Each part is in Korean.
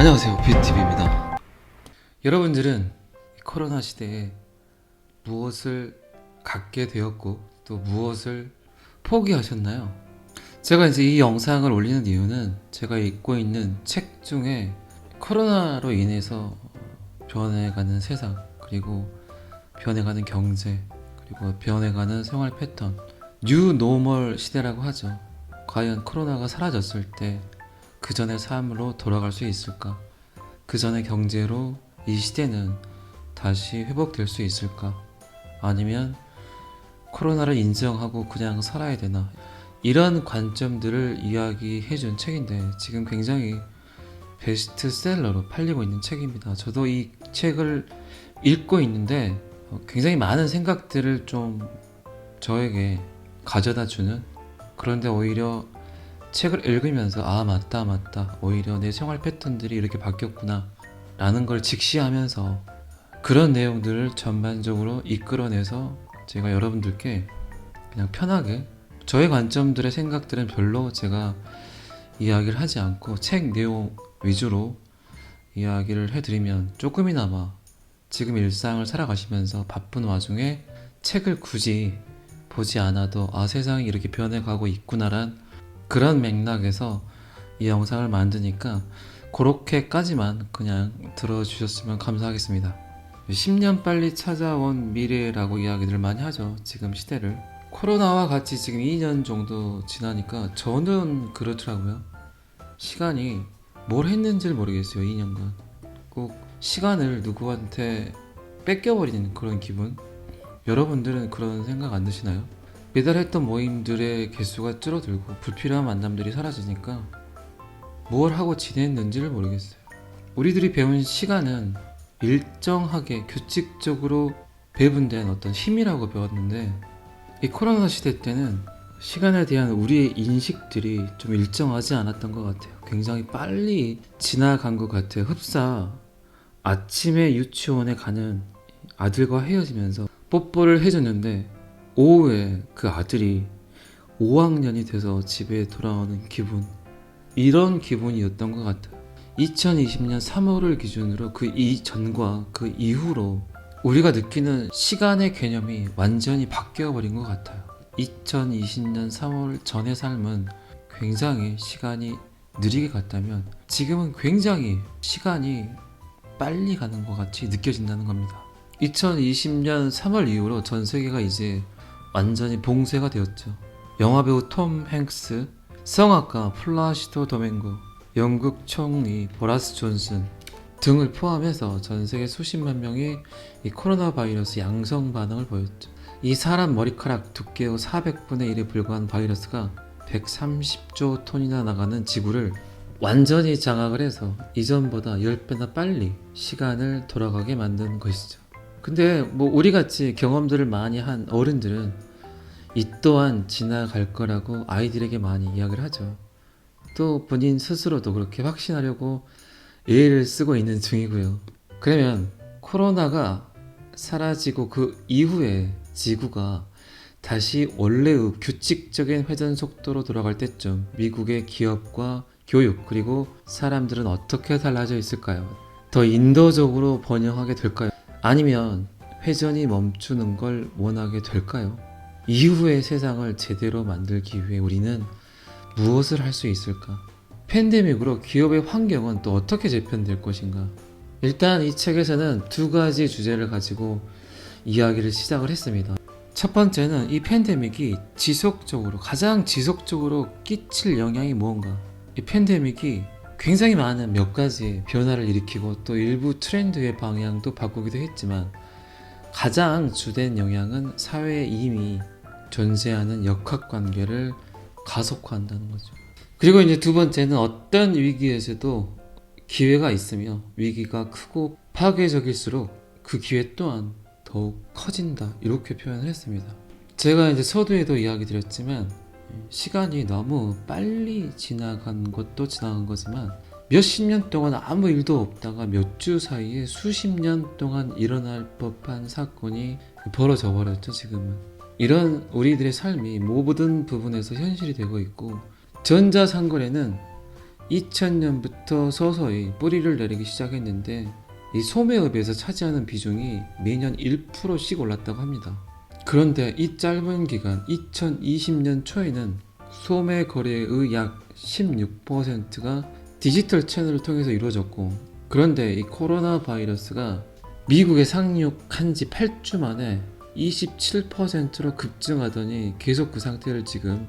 안녕하세요, 뷰티비입니다. 여러분들은 코로나 시대에 무엇을 갖게 되었고 또 무엇을 포기하셨나요? 제가 이제 이 영상을 올리는 이유는 제가 읽고 있는 책 중에 코로나로 인해서 변해가는 세상, 그리고 변해가는 경제, 그리고 변해가는 생활 패턴, 뉴 노멀 시대라고 하죠. 과연 코로나가 사라졌을 때 그 전의 삶으로 돌아갈 수 있을까? 그 전의 경제로 이 시대는 다시 회복될 수 있을까? 아니면 코로나를 인정하고 그냥 살아야 되나? 이런 관점들을 이야기해준 책인데 지금 굉장히 베스트셀러로 팔리고 있는 책입니다. 저도 이 책을 읽고 있는데 굉장히 많은 생각들을 좀 저에게 가져다 주는, 그런데 오히려 책을 읽으면서 맞다 오히려 내 생활 패턴들이 이렇게 바뀌었구나 라는 걸 직시하면서 그런 내용들을 전반적으로 이끌어내서 제가 여러분들께 그냥 편하게 저의 관점들의 생각들은 별로 제가 이야기를 하지 않고 책 내용 위주로 이야기를 해드리면 조금이나마 지금 일상을 살아가시면서 바쁜 와중에 책을 굳이 보지 않아도 세상이 이렇게 변해가고 있구나란 그런 맥락에서 이 영상을 만드니까 그렇게까지만 그냥 들어주셨으면 감사하겠습니다. 10년 빨리 찾아온 미래라고 이야기들 많이 하죠. 지금 시대를 코로나와 같이 지금 2년 정도 지나니까 저는 그렇더라고요. 시간이 뭘 했는지를 모르겠어요. 2년간 꼭 시간을 누구한테 뺏겨버리는 그런 기분. 여러분들은 그런 생각 안 드시나요? 매달 했던 모임들의 개수가 줄어들고 불필요한 만남들이 사라지니까 뭘 하고 지냈는지를 모르겠어요. 우리들이 배운 시간은 일정하게 규칙적으로 배분된 어떤 힘이라고 배웠는데 이 코로나 시대 때는 시간에 대한 우리의 인식들이 좀 일정하지 않았던 것 같아요. 굉장히 빨리 지나간 것 같아요. 흡사 아침에 유치원에 가는 아들과 헤어지면서 뽀뽀를 해줬는데 오후에 그 아들이 5학년이 돼서 집에 돌아오는 기분, 이런 기분이었던 것 같아요. 2020년 3월을 기준으로 그 이전과 그 이후로 우리가 느끼는 시간의 개념이 완전히 바뀌어버린 것 같아요. 2020년 3월 전의 삶은 굉장히 시간이 느리게 갔다면 지금은 굉장히 시간이 빨리 가는 것 같이 느껴진다는 겁니다. 2020년 3월 이후로 전 세계가 이제 완전히 봉쇄가 되었죠. 영화배우 톰 행스, 성악가 플라시도 도밍고, 영국 총리 보라스 존슨 등을 포함해서 전 세계 수십만 명이 이 코로나 바이러스 양성 반응을 보였죠. 이 사람 머리카락 두께의 400분의 1에 불과한 바이러스가 130조 톤이나 나가는 지구를 완전히 장악을 해서 이전보다 10배나 빨리 시간을 돌아가게 만든 것이죠. 근데 우리같이 경험들을 많이 한 어른들은 이 또한 지나갈 거라고 아이들에게 많이 이야기를 하죠. 또 본인 스스로도 그렇게 확신하려고 애를 쓰고 있는 중이고요. 그러면 코로나가 사라지고 그 이후에 지구가 다시 원래의 규칙적인 회전 속도로 돌아갈 때쯤 미국의 기업과 교육 그리고 사람들은 어떻게 달라져 있을까요? 더 인도적으로 번영하게 될까요? 아니면 회전이 멈추는 걸 원하게 될까요? 이후의 세상을 제대로 만들기 위해 우리는 무엇을 할 수 있을까? 팬데믹으로 기업의 환경은 또 어떻게 재편될 것인가? 일단 이 책에서는 두 가지 주제를 가지고 이야기를 시작을 했습니다. 첫 번째는 이 팬데믹이 가장 지속적으로 끼칠 영향이 무언가? 이 팬데믹이 굉장히 많은 몇 가지 변화를 일으키고 또 일부 트렌드의 방향도 바꾸기도 했지만 가장 주된 영향은 사회에 이미 존재하는 역학관계를 가속화한다는 거죠. 그리고 이제 두 번째는 어떤 위기에서도 기회가 있으며 위기가 크고 파괴적일수록 그 기회 또한 더욱 커진다, 이렇게 표현을 했습니다. 제가 이제 서두에도 이야기 드렸지만 시간이 너무 빨리 지나간 것도 지나간 거지만 몇십 년 동안 아무 일도 없다가 몇 주 사이에 수십 년 동안 일어날 법한 사건이 벌어져 버렸죠. 지금은 이런 우리들의 삶이 모든 부분에서 현실이 되고 있고 전자상거래는 2000년부터 서서히 뿌리를 내리기 시작했는데 이 소매업에서 차지하는 비중이 매년 1%씩 올랐다고 합니다. 그런데 이 짧은 기간 2020년 초에는 소매 거래의 약 16%가 디지털 채널을 통해서 이루어졌고, 그런데 이 코로나 바이러스가 미국에 상륙한 지 8주 만에 27%로 급증하더니 계속 그 상태를 지금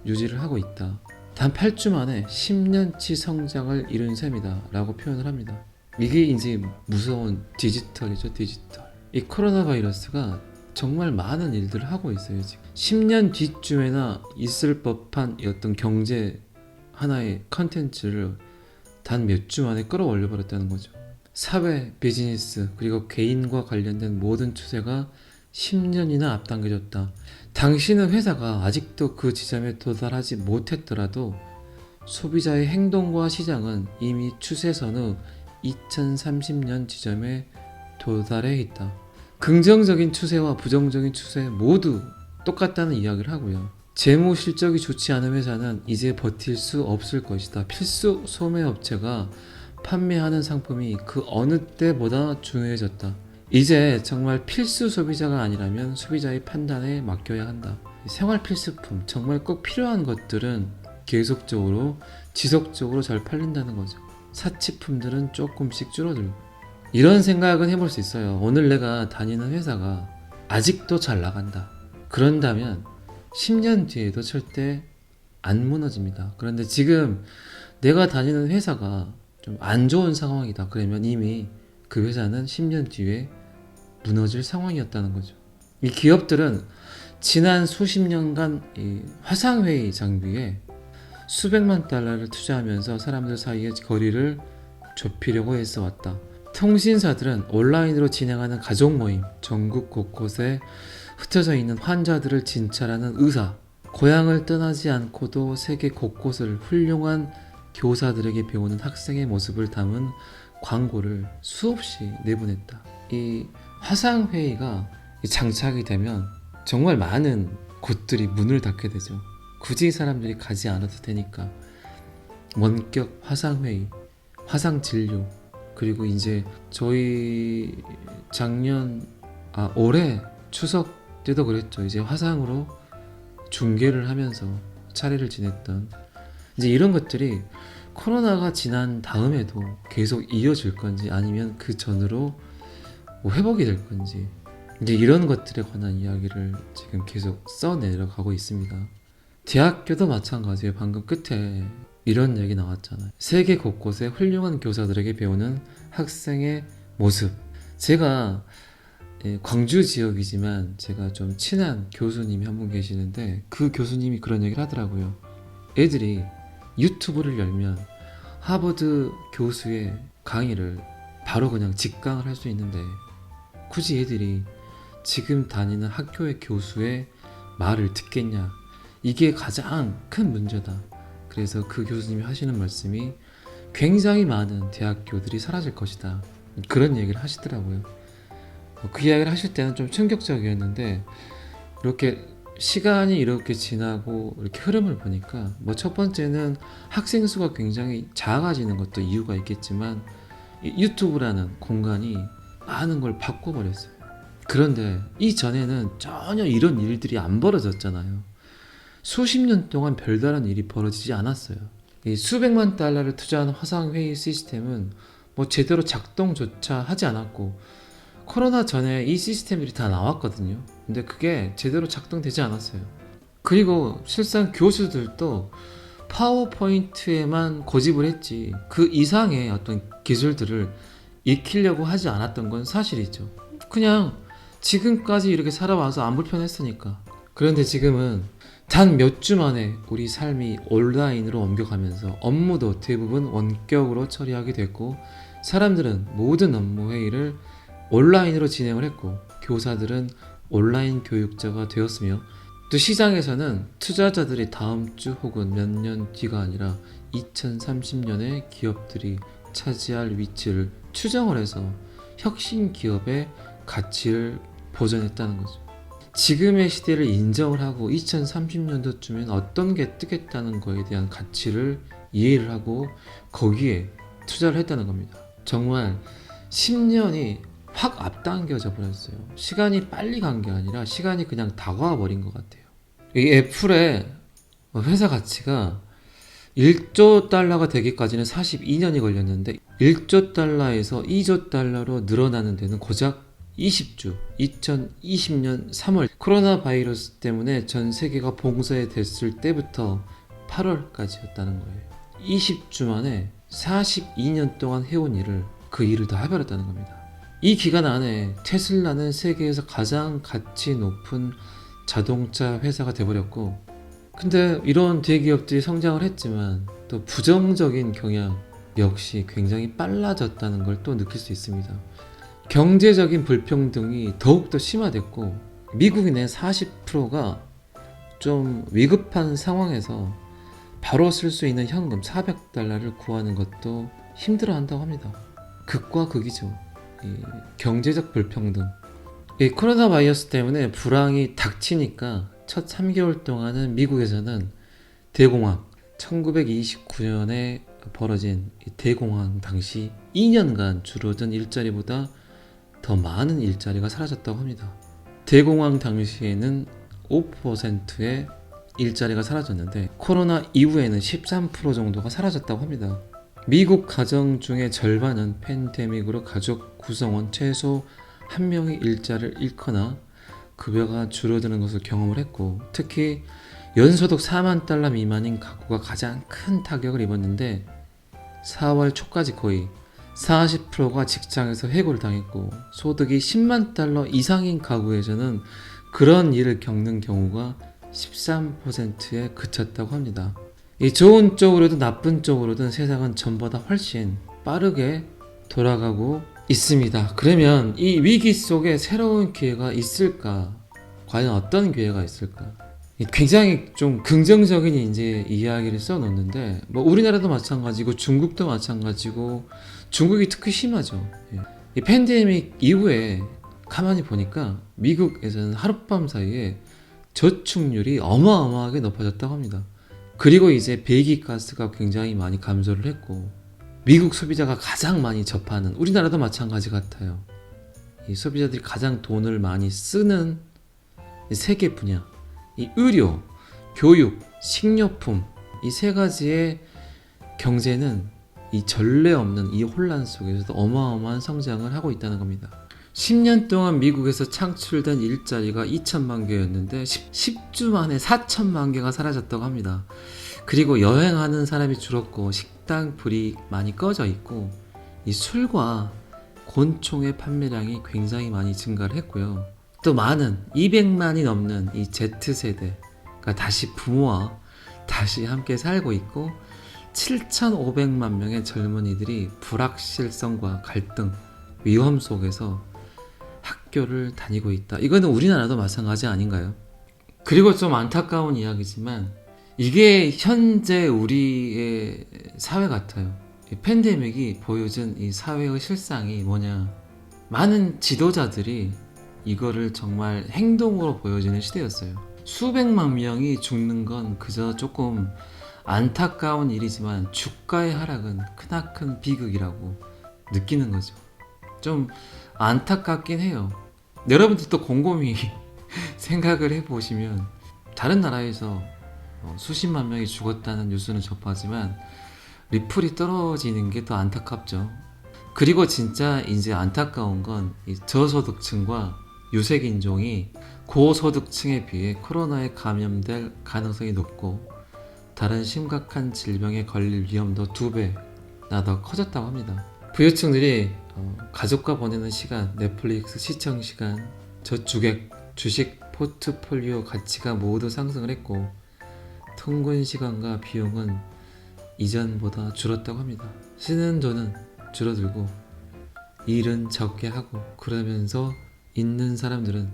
유지를 하고 있다. 단 8주 만에 10년치 성장을 이룬 셈이다 라고 표현을 합니다. 이게 이제 무서운 디지털이죠. 디지털. 이 코로나 바이러스가 정말 많은 일들을 하고 있어요. 지금 10년 뒤쯤에나 있을 법한 어떤 경제 하나의 컨텐츠를 단 몇 주 만에 끌어올려 버렸다는 거죠. 사회, 비즈니스, 그리고 개인과 관련된 모든 추세가 10년이나 앞당겨졌다. 당신의 회사가 아직도 그 지점에 도달하지 못했더라도 소비자의 행동과 시장은 이미 추세선의 2030년 지점에 도달해 있다. 긍정적인 추세와 부정적인 추세 모두 똑같다는 이야기를 하고요. 재무 실적이 좋지 않은 회사는 이제 버틸 수 없을 것이다. 필수 소매업체가 판매하는 상품이 그 어느 때보다 중요해졌다. 이제 정말 필수 소비자가 아니라면 소비자의 판단에 맡겨야 한다. 생활 필수품, 정말 꼭 필요한 것들은 계속적으로 지속적으로 잘 팔린다는 거죠. 사치품들은 조금씩 줄어들고. 이런 생각은 해볼 수 있어요. 오늘 내가 다니는 회사가 아직도 잘 나간다. 그런다면 10년 뒤에도 절대 안 무너집니다. 그런데 지금 내가 다니는 회사가 좀 안 좋은 상황이다. 그러면 이미 그 회사는 10년 뒤에 무너질 상황이었다는 거죠. 이 기업들은 지난 수십 년간 이 화상회의 장비에 수백만 달러를 투자하면서 사람들 사이의 거리를 좁히려고 애써 왔다. 통신사들은 온라인으로 진행하는 가족 모임, 전국 곳곳에 흩어져 있는 환자들을 진찰하는 의사, 고향을 떠나지 않고도 세계 곳곳을 훌륭한 교사들에게 배우는 학생의 모습을 담은 광고를 수없이 내보냈다. 이 화상회의가 장착이 되면 정말 많은 곳들이 문을 닫게 되죠. 굳이 사람들이 가지 않아도 되니까. 원격 화상회의, 화상진료, 그리고 이제 저희 올해 추석 때도 그랬죠. 이제 화상으로 중계를 하면서 차례를 지냈던, 이제 이런 것들이 코로나가 지난 다음에도 계속 이어질 건지 아니면 그 전으로 뭐 회복이 될 건지, 이제 이런 것들에 관한 이야기를 지금 계속 써내려가고 있습니다. 대학교도 마찬가지예요. 방금 끝에 이런 얘기 나왔잖아요. 세계 곳곳에 훌륭한 교사들에게 배우는 학생의 모습. 제가 광주 지역이지만 제가 좀 친한 교수님이 한 분 계시는데, 그 교수님이 그런 얘기를 하더라고요. 애들이 유튜브를 열면 하버드 교수의 강의를 바로 그냥 직강을 할 수 있는데 굳이 애들이 지금 다니는 학교의 교수의 말을 듣겠냐. 이게 가장 큰 문제다. 그래서 그 교수님이 하시는 말씀이 굉장히 많은 대학교들이 사라질 것이다. 그런 얘기를 하시더라고요. 그 이야기를 하실 때는 좀 충격적이었는데, 이렇게 시간이 이렇게 지나고 이렇게 흐름을 보니까 뭐 첫 번째는 학생 수가 굉장히 작아지는 것도 이유가 있겠지만, 유튜브라는 공간이 많은 걸 바꿔버렸어요. 그런데 이전에는 전혀 이런 일들이 안 벌어졌잖아요. 수십 년 동안 별다른 일이 벌어지지 않았어요. 이 수백만 달러를 투자한 화상회의 시스템은 뭐 제대로 작동조차 하지 않았고, 코로나 전에 이 시스템들이 다 나왔거든요. 근데 그게 제대로 작동되지 않았어요. 그리고 실상 교수들도 파워포인트에만 고집을 했지 그 이상의 어떤 기술들을 익히려고 하지 않았던 건 사실이죠. 그냥 지금까지 이렇게 살아와서 안 불편했으니까. 그런데 지금은 단 몇 주 만에 우리 삶이 온라인으로 옮겨가면서 업무도 대부분 원격으로 처리하게 됐고, 사람들은 모든 업무 회의를 온라인으로 진행을 했고, 교사들은 온라인 교육자가 되었으며, 또 시장에서는 투자자들이 다음 주 혹은 몇 년 뒤가 아니라 2030년에 기업들이 차지할 위치를 추정을 해서 혁신 기업의 가치를 보존했다는 거죠. 지금의 시대를 인정을 하고 2030년도쯤엔 어떤 게 뜨겠다는 거에 대한 가치를 이해를 하고 거기에 투자를 했다는 겁니다. 정말 10년이 확 앞당겨져 버렸어요. 시간이 빨리 간 게 아니라 시간이 그냥 다가와 버린 것 같아요. 이 애플의 회사 가치가 1조 달러가 되기까지는 42년이 걸렸는데 1조 달러에서 2조 달러로 늘어나는 데는 고작 20주, 2020년 3월 코로나 바이러스 때문에 전 세계가 봉쇄됐을 때부터 8월까지였다는 거예요. 20주 만에 42년 동안 해온 일을 그 일을 다 해버렸다는 겁니다. 이 기간 안에 테슬라는 세계에서 가장 가치 높은 자동차 회사가 돼버렸고, 근데 이런 대기업들이 성장을 했지만 또 부정적인 경향 역시 굉장히 빨라졌다는 걸 또 느낄 수 있습니다. 경제적인 불평등이 더욱더 심화됐고 미국인의 40%가 좀 위급한 상황에서 바로 쓸 수 있는 현금 400달러를 구하는 것도 힘들어 한다고 합니다. 극과 극이죠. 이 경제적 불평등. 이 코로나 바이러스 때문에 불황이 닥치니까 첫 3개월 동안은 미국에서는 대공황, 1929년에 벌어진 대공황 당시 2년간 줄어든 일자리보다 더 많은 일자리가 사라졌다고 합니다. 대공황 당시에는 5%의 일자리가 사라졌는데 코로나 이후에는 13% 정도가 사라졌다고 합니다. 미국 가정 중에 절반은 팬데믹으로 가족 구성원 최소 한 명이 일자리를 잃거나 급여가 줄어드는 것을 경험을 했고, 특히 연소득 4만 달러 미만인 가구가 가장 큰 타격을 입었는데 4월 초까지 거의 40%가 직장에서 해고를 당했고, 소득이 10만 달러 이상인 가구에서는 그런 일을 겪는 경우가 13%에 그쳤다고 합니다. 이 좋은 쪽으로든 나쁜 쪽으로든 세상은 전보다 훨씬 빠르게 돌아가고 있습니다. 그러면 이 위기 속에 새로운 기회가 있을까? 과연 어떤 기회가 있을까? 굉장히 좀 긍정적인 이제 이야기를 써놓는데, 뭐 우리나라도 마찬가지고 중국도 마찬가지고 중국이 특히 심하죠. 이 팬데믹 이후에 가만히 보니까 미국에서는 하룻밤 사이에 저축률이 어마어마하게 높아졌다고 합니다. 그리고 이제 배기가스가 굉장히 많이 감소를 했고, 미국 소비자가 가장 많이 접하는, 우리나라도 마찬가지 같아요. 이 소비자들이 가장 돈을 많이 쓰는 세 개 분야, 이 의료, 교육, 식료품, 이 세 가지의 경제는 이 전례 없는 이 혼란 속에서도 어마어마한 성장을 하고 있다는 겁니다. 10년 동안 미국에서 창출된 일자리가 2천만 개였는데 10주 만에 4천만 개가 사라졌다고 합니다. 그리고 여행하는 사람이 줄었고 식당 불이 많이 꺼져 있고, 이 술과 곤충의 판매량이 굉장히 많이 증가를 했고요. 또 많은 200만이 넘는 이 Z세대가 다시 부모와 다시 함께 살고 있고, 7,500만 명의 젊은이들이 불확실성과 갈등, 위험 속에서 학교를 다니고 있다. 이거는 우리나라도 마찬가지 아닌가요? 그리고 좀 안타까운 이야기지만 이게 현재 우리의 사회 같아요. 이 팬데믹이 보여준 이 사회의 실상이 뭐냐, 많은 지도자들이 이거를 정말 행동으로 보여주는 시대였어요. 수백만 명이 죽는 건 그저 조금 안타까운 일이지만 주가의 하락은 크나큰 비극이라고 느끼는 거죠. 좀 안타깝긴 해요. 여러분들도 곰곰이 생각을 해보시면 다른 나라에서 수십만 명이 죽었다는 뉴스는 접하지만 리플이 떨어지는 게 더 안타깝죠. 그리고 진짜 이제 안타까운 건 이 저소득층과 유색인종이 고소득층에 비해 코로나에 감염될 가능성이 높고 다른 심각한 질병에 걸릴 위험도 2배나 더 커졌다고 합니다. 부유층들이 가족과 보내는 시간, 넷플릭스 시청 시간, 저축액, 주식 포트폴리오 가치가 모두 상승을 했고 통근 시간과 비용은 이전보다 줄었다고 합니다. 쓰는 돈은 줄어들고 일은 적게 하고, 그러면서 있는 사람들은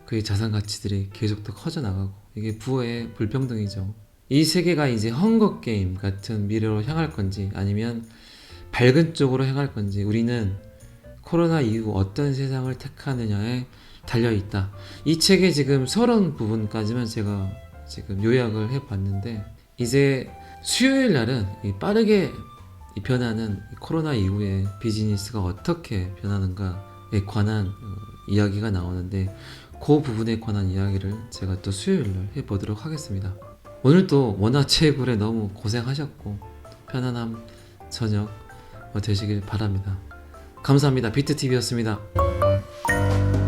그의 자산 가치들이 계속 더 커져 나가고, 이게 부의 불평등이죠. 이 세계가 이제 헝거 게임 같은 미래로 향할 건지 아니면 밝은 쪽으로 향할 건지, 우리는 코로나 이후 어떤 세상을 택하느냐에 달려있다. 이 책의 지금 30부분까지만 제가 지금 요약을 해봤는데, 이제 수요일 날은 이 빠르게 이 변하는 이 코로나 이후에 비즈니스가 어떻게 변하는가에 관한 이야기가 나오는데, 그 부분에 관한 이야기를 제가 또 수요일 날 해보도록 하겠습니다. 오늘도 원화채굴에 너무 고생하셨고 편안한 저녁 되시길 바랍니다. 감사합니다. 비트TV였습니다.